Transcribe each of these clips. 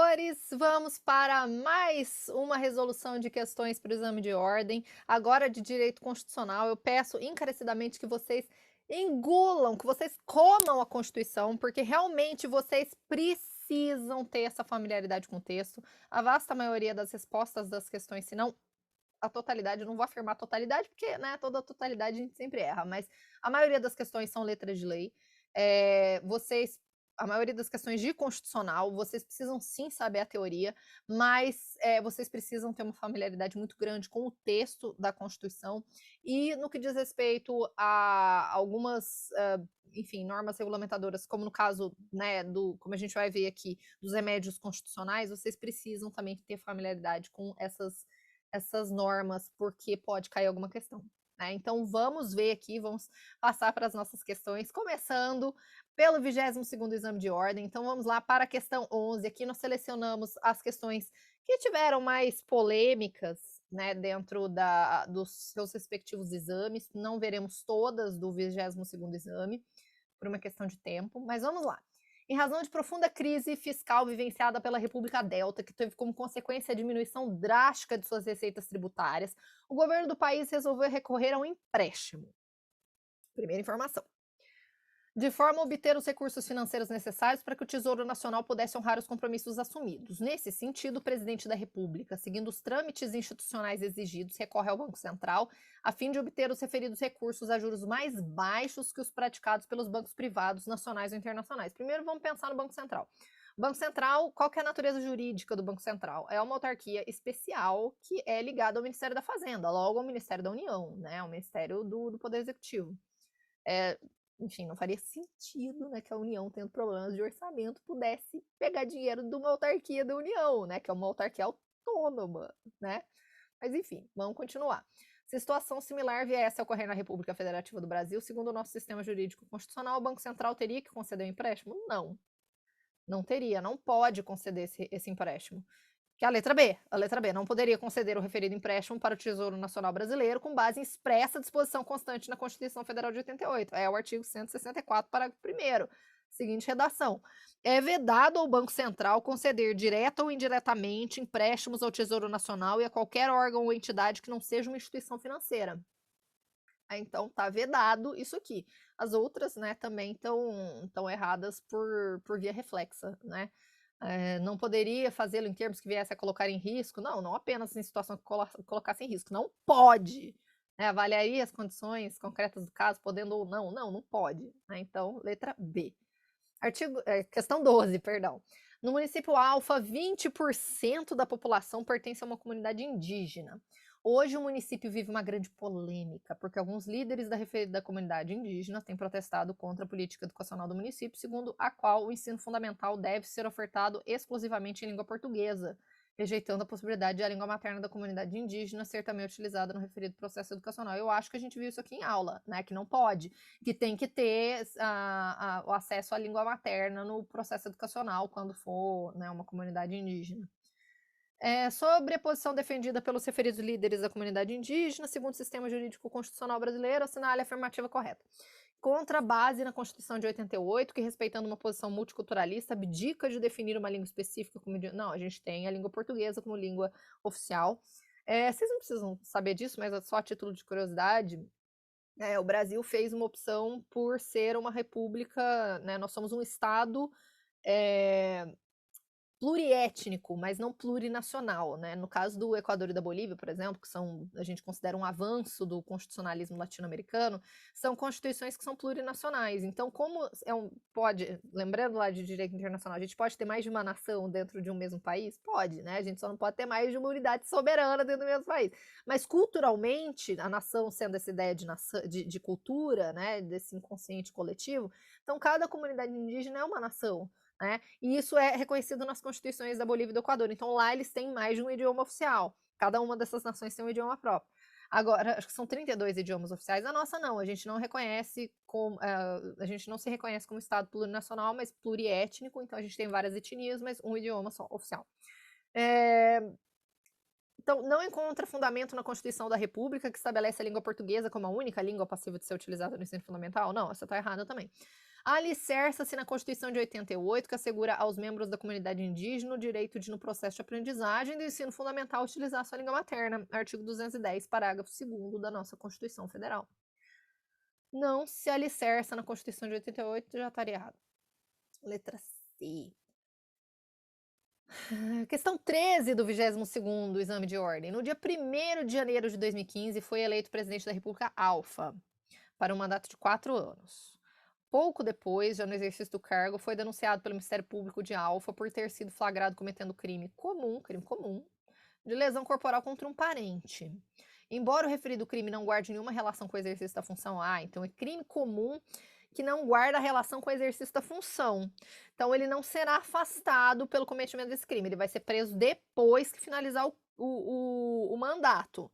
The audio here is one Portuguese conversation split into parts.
senhores, vamos para mais uma resolução de questões para o exame de ordem, agora de direito constitucional. Eu peço encarecidamente que vocês engulam, que vocês comam a Constituição, porque realmente vocês precisam ter essa familiaridade com o texto. A vasta maioria das respostas das questões, se não a totalidade, eu não vou afirmar a totalidade, porque né, toda a totalidade a gente sempre erra, mas a maioria das questões são letras de lei. Vocês a maioria das questões de constitucional, vocês precisam sim saber a teoria, mas vocês precisam ter uma familiaridade muito grande com o texto da Constituição. E no que diz respeito a algumas, enfim, normas regulamentadoras, como no caso, né, como a gente vai ver aqui, dos remédios constitucionais, vocês precisam também ter familiaridade com essas normas, porque pode cair alguma questão. Né? Então vamos ver aqui, vamos passar para as nossas questões, começando pelo 22º exame de ordem. Então vamos lá para a questão 11. Aqui nós selecionamos as questões que tiveram mais polêmicas, né, dentro dos seus respectivos exames. Não veremos todas do 22º exame, por uma questão de tempo, mas vamos lá. Em razão de profunda crise fiscal vivenciada pela República Delta, que teve como consequência a diminuição drástica de suas receitas tributárias, o governo do país resolveu recorrer a um empréstimo. Primeira informação. De forma a obter os recursos financeiros necessários para que o Tesouro Nacional pudesse honrar os compromissos assumidos. Nesse sentido, o presidente da República, seguindo os trâmites institucionais exigidos, recorre ao Banco Central a fim de obter os referidos recursos a juros mais baixos que os praticados pelos bancos privados, nacionais ou internacionais. Primeiro, vamos pensar no Banco Central. O Banco Central, qual que é a natureza jurídica do Banco Central? É uma autarquia especial que é ligada ao Ministério da Fazenda, logo ao Ministério da União, né, ao Ministério do Poder Executivo. Enfim, não faria sentido, né, que a União, tendo problemas de orçamento, pudesse pegar dinheiro de uma autarquia da União, né, que é uma autarquia autônoma, né? Mas enfim, vamos continuar. Se situação similar viesse a ocorrer na República Federativa do Brasil, segundo o nosso sistema jurídico constitucional, o Banco Central teria que conceder um empréstimo? Não, não teria, não pode conceder esse empréstimo. Que é a letra B não poderia conceder o referido empréstimo para o Tesouro Nacional Brasileiro com base em expressa disposição constante na Constituição Federal de 88. É o artigo 164, parágrafo 1º. Seguinte redação. É vedado ao Banco Central conceder direta ou indiretamente empréstimos ao Tesouro Nacional e a qualquer órgão ou entidade que não seja uma instituição financeira. Então tá vedado isso aqui. As outras, né, também estão erradas por via reflexa, né? Não poderia fazê-lo em termos que viesse a colocar em risco, não apenas em situação que colocasse em risco, não pode. Né? Avaliaria as condições concretas do caso, podendo ou não pode. Né? Então, letra B. Questão 12, perdão. No município Alfa, 20% da população pertence a uma comunidade indígena. Hoje o município vive uma grande polêmica, porque alguns líderes da comunidade indígena têm protestado contra a política educacional do município, segundo a qual o ensino fundamental deve ser ofertado exclusivamente em língua portuguesa, rejeitando a possibilidade de a língua materna da comunidade indígena ser também utilizada no referido processo educacional. Eu acho que a gente viu isso aqui em aula, né? Que não pode, que tem que ter o acesso à língua materna no processo educacional quando for, né, uma comunidade indígena. Sobre a posição defendida pelos referidos líderes da comunidade indígena, segundo o sistema jurídico constitucional brasileiro, assinale a afirmativa correta. Contra a base na Constituição de 88, que, respeitando uma posição multiculturalista, abdica de definir uma língua específica como... Não, a gente tem a língua portuguesa como língua oficial. Vocês não precisam saber disso, mas só a título de curiosidade, o Brasil fez uma opção por ser uma república, né, nós somos um Estado pluriétnico, mas não plurinacional, né? No caso do Equador e da Bolívia, por exemplo, que a gente considera um avanço do constitucionalismo latino-americano, são constituições que são plurinacionais. Então, como lembrando lá de direito internacional, a gente pode ter mais de uma nação dentro de um mesmo país? Pode, né? A gente só não pode ter mais de uma unidade soberana dentro do mesmo país. Mas culturalmente, a nação sendo essa ideia de cultura, né? Desse inconsciente coletivo, então cada comunidade indígena é uma nação. Né? E isso é reconhecido nas constituições da Bolívia e do Equador. Então lá eles têm mais de um idioma oficial. Cada uma dessas nações tem um idioma próprio. Agora, acho que são 32 idiomas oficiais. A nossa não, a gente não reconhece a gente não se reconhece como Estado plurinacional, mas pluriétnico. Então a gente tem várias etnias, mas um idioma só oficial. Então, não encontra fundamento na Constituição da República que estabelece a língua portuguesa como a única língua passível de ser utilizada no ensino fundamental? Não, essa está errada também. Alicerça-se na Constituição de 88, que assegura aos membros da comunidade indígena o direito de, no processo de aprendizagem do ensino fundamental, utilizar sua língua materna. Artigo 210, parágrafo 2º da nossa Constituição Federal. Não se alicerça na Constituição de 88, já estaria errado. Letra C. Questão 13 do 22º exame de ordem. No dia 1º de janeiro de 2015, foi eleito presidente da República Alfa, para um mandato de 4 anos. Pouco depois, já no exercício do cargo, foi denunciado pelo Ministério Público de Alfa por ter sido flagrado cometendo crime comum, de lesão corporal contra um parente. Embora o referido crime não guarde nenhuma relação com o exercício da função, então é crime comum que não guarda relação com o exercício da função. Então ele não será afastado pelo cometimento desse crime, ele vai ser preso depois que finalizar o mandato.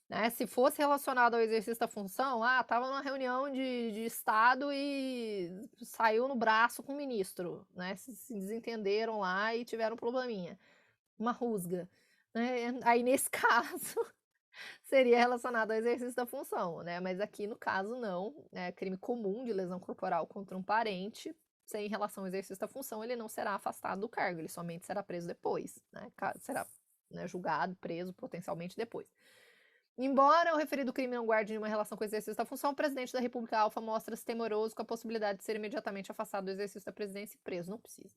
Né? Se fosse relacionado ao exercício da função, estava numa reunião de Estado e saiu no braço com o ministro, né? Se desentenderam lá e tiveram um probleminha, uma rusga. Né? Aí, nesse caso, seria relacionado ao exercício da função, né? Mas aqui, no caso, não. É crime comum de lesão corporal contra um parente, sem relação ao exercício da função, ele não será afastado do cargo, ele somente será preso depois, né? Será, né, julgado, preso potencialmente depois. Embora o referido crime não guarde nenhuma relação com o exercício da função, o presidente da República Alfa mostra-se temoroso com a possibilidade de ser imediatamente afastado do exercício da presidência e preso. Não precisa.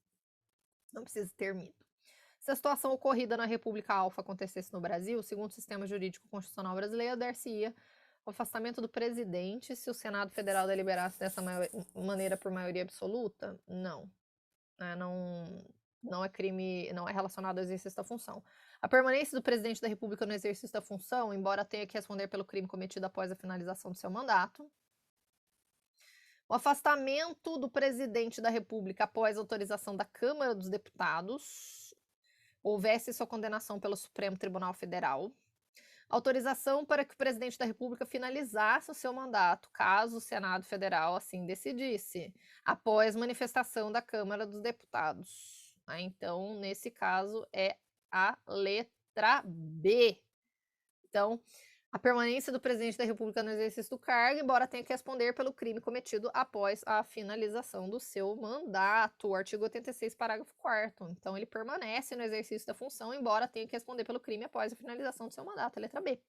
Não precisa ter medo. Se a situação ocorrida na República Alfa acontecesse no Brasil, segundo o sistema jurídico constitucional brasileiro, dar-se-ia o afastamento do presidente se o Senado Federal deliberasse dessa maneira por maioria absoluta? Não. Não é crime, não é relacionado ao exercício da função. A permanência do presidente da República no exercício da função, embora tenha que responder pelo crime cometido após a finalização do seu mandato. O afastamento do presidente da República após autorização da Câmara dos Deputados, houvesse sua condenação pelo Supremo Tribunal Federal. Autorização para que o presidente da República finalizasse o seu mandato, caso o Senado Federal assim decidisse, após manifestação da Câmara dos Deputados. Então, nesse caso, é a letra B. Então, a permanência do presidente da República no exercício do cargo, embora tenha que responder pelo crime cometido após a finalização do seu mandato. Artigo 86, parágrafo 4º. Então, ele permanece no exercício da função, embora tenha que responder pelo crime após a finalização do seu mandato. A letra B.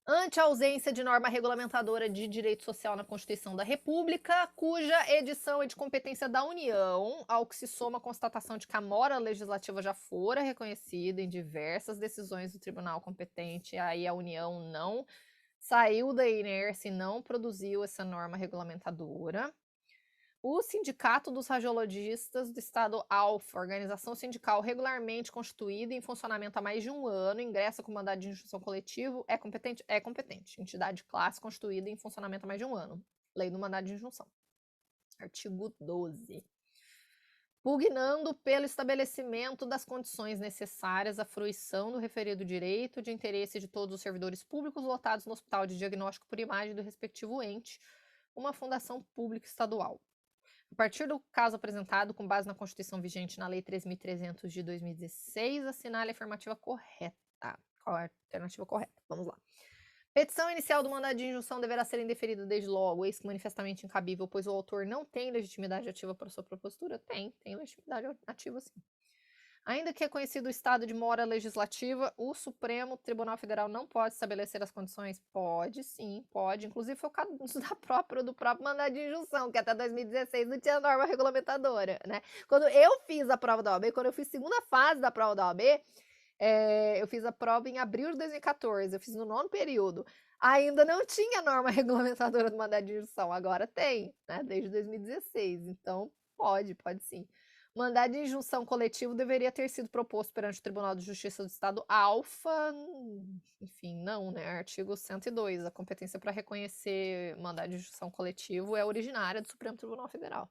Ante a ausência de norma regulamentadora de direito social na Constituição da República, cuja edição é de competência da União, ao que se soma a constatação de que a mora legislativa já fora reconhecida em diversas decisões do tribunal competente, aí a União não saiu da inércia e não produziu essa norma regulamentadora. O Sindicato dos Radiologistas do Estado Alfa, organização sindical regularmente constituída em funcionamento há mais de um ano, ingressa com mandado de instrução coletivo, é competente? É competente. Entidade de classe constituída em funcionamento há mais de um ano. Lei do mandado de injunção. Artigo 12. Pugnando pelo estabelecimento das condições necessárias à fruição do referido direito de interesse de todos os servidores públicos lotados no Hospital de Diagnóstico por Imagem do respectivo ente, uma fundação pública estadual. A partir do caso apresentado, com base na Constituição vigente na Lei 3.300 de 2016, assinale a afirmativa correta. Qual é a alternativa correta? Vamos lá. Petição inicial do mandado de injunção deverá ser indeferida desde logo, eis que manifestamente incabível, pois o autor não tem legitimidade ativa para sua propositura? Tem legitimidade ativa sim. Ainda que reconhecido o estado de mora legislativa, o Supremo Tribunal Federal não pode estabelecer as condições? Pode, sim, pode. Inclusive foi o caso do próprio mandado de injunção, que até 2016 não tinha norma regulamentadora, né? Quando eu fiz a prova da OAB, quando eu fiz a segunda fase da prova da OAB, eu fiz a prova em abril de 2014, eu fiz no 9º período. Ainda não tinha norma regulamentadora do mandado de injunção, agora tem, né? Desde 2016, então pode sim. Mandado de injunção coletivo deveria ter sido proposto perante o Tribunal de Justiça do Estado Alfa, enfim, não, né? Artigo 102, a competência para reconhecer mandado de injunção coletivo é originária do Supremo Tribunal Federal.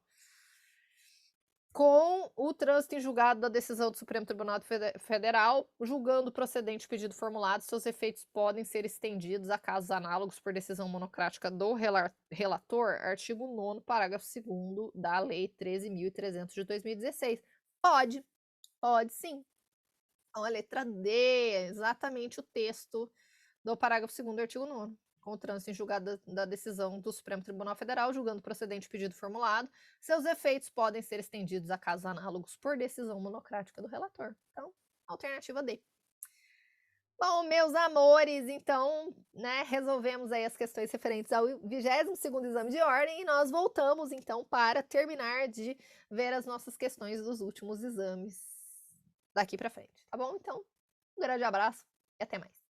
Com o trânsito em julgado da decisão do Supremo Tribunal Federal, julgando procedente o pedido formulado, seus efeitos podem ser estendidos a casos análogos por decisão monocrática do relator, artigo 9º, parágrafo 2º da Lei 13.300 de 2016. Pode sim. Então, a letra D é exatamente o texto do parágrafo 2º do artigo 9º. com o trânsito em julgado da decisão do Supremo Tribunal Federal, julgando procedente o pedido formulado, seus efeitos podem ser estendidos a casos análogos por decisão monocrática do relator. Então, alternativa D. Bom, meus amores, então, né, resolvemos aí as questões referentes ao 22º exame de ordem e nós voltamos, então, para terminar de ver as nossas questões dos últimos exames daqui para frente, tá bom? Então, um grande abraço e até mais.